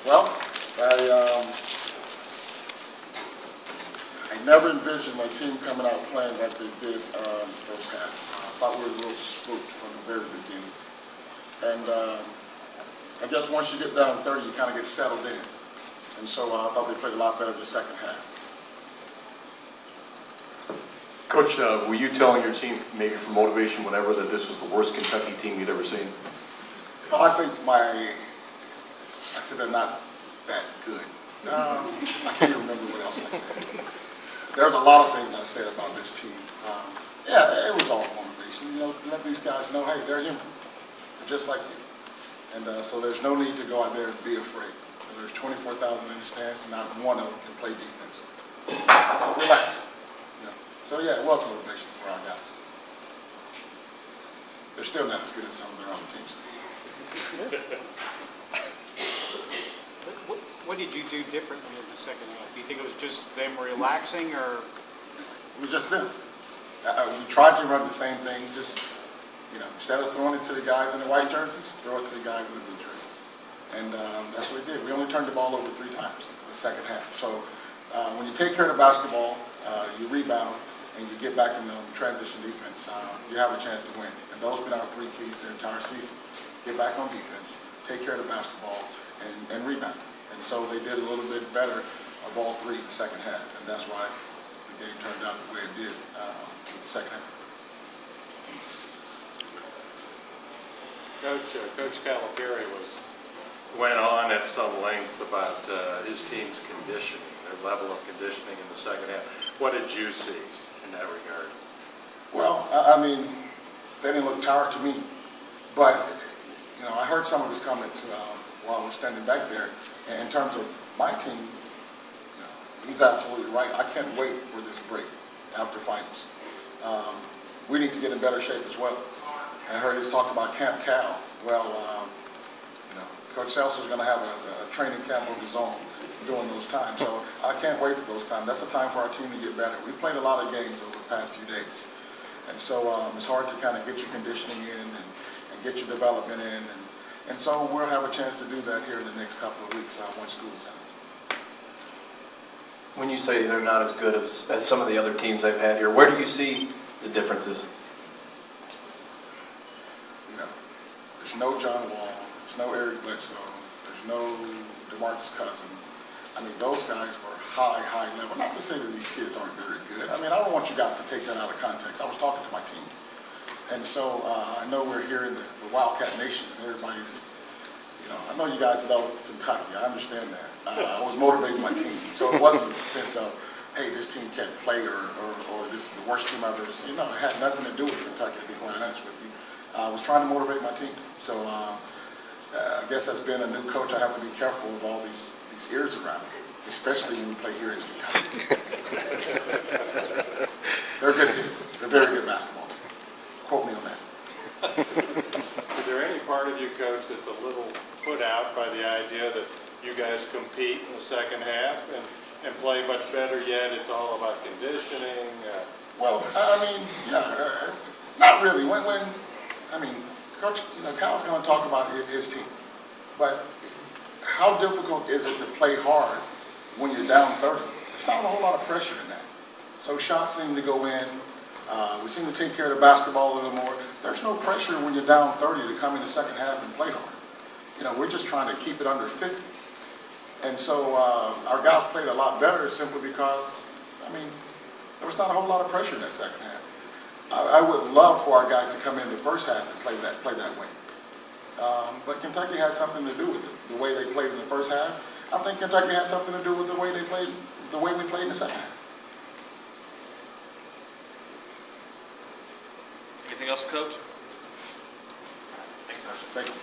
Well, I never envisioned my team coming out playing like they did first half. I thought we were a little spooked from the very beginning. And I guess once you get down 30, you kind of get settled in. And so I thought they played a lot better the second half. Coach, were you telling your team, maybe for motivation, whatever, that this was the worst Kentucky team you'd ever seen? Well, I think I said they're not that good. I can't even remember what else I said. There's a lot of things I said about this team. Yeah, it was all motivation. You know, let these guys know, hey, they're human. They're just like you. And so there's no need to go out there and be afraid. So there's 24,000 in the stands, and not one of them can play defense. So relax. You know. So yeah, it was motivation for our guys. They're still not as good as some of their other teams. What did you do differently in the second half? Do you think it was just them relaxing, or? It was just them. We tried to run the same thing, just, you know, instead of throwing it to the guys in the white jerseys, throw it to the guys in the blue jerseys. And that's what we did. We only turned the ball over 3 times in the second half. So when you take care of the basketball, you rebound, and you get back in the transition defense, you have a chance to win. And those have been our 3 keys the entire season. Get back on defense, take care of the basketball, and rebound. And so they did a little bit better of all 3 in the second half. And that's why the game turned out the way it did in the second half. Coach Calipari went on at some length about his team's conditioning, their level of conditioning in the second half. What did you see in that regard? Well, I mean, they didn't look tired to me. But, you know, I heard some of his comments while I was standing back there. And in terms of my team, you know, he's absolutely right. I can't wait for this break after finals. We need to get in better shape as well. I heard his talk about Camp Cal. Well, you know, Coach Seltzer is going to have a training camp of his own during those times. So I can't wait for those times. That's a time for our team to get better. We've played a lot of games over the past few days. And so it's hard to kind of get your conditioning in and get your development in. And so we'll have a chance to do that here in the next couple of weeks once school's out. When you say they're not as good as some of the other teams they've had here, where do you see the differences? You know, there's no John Wall, there's no Eric Bledsoe, there's no DeMarcus Cousins. I mean, those guys were high level. Not to say that these kids aren't very good. I mean, I don't want you guys to take that out of context. I was talking to my team. And so I know we're here in the Wildcat Nation, and everybody's, you know, I know you guys love Kentucky. I understand that. I was motivating my team. So it wasn't a sense of, hey, this team can't play or this is the worst team I've ever seen. No, it had nothing to do with Kentucky, to be quite honest with you. I was trying to motivate my team. So I guess as being a new coach, I have to be careful of all these ears around me, especially when we play here in Kentucky. They're a good team. They're a very good basketball team. Quote me on that. Is there any part of you, Coach, that's a little put out by the idea that you guys compete in the second half and play much better, yet it's all about conditioning? Well, I mean, yeah, not really. I mean, Coach, you know, Kyle's going to talk about his team. But how difficult is it to play hard when you're down 30? There's not a whole lot of pressure in that. So shots seem to go in. We seem to take care of the basketball a little more. There's no pressure when you're down 30 to come in the second half and play hard. You know, we're just trying to keep it under 50. And so our guys played a lot better simply because, I mean, there was not a whole lot of pressure in that second half. I would love for our guys to come in the first half and play that way. But Kentucky had something to do with it, the way they played in the first half. I think Kentucky had something to do with the way we played in the second half. Anything else, Coach? Thank you.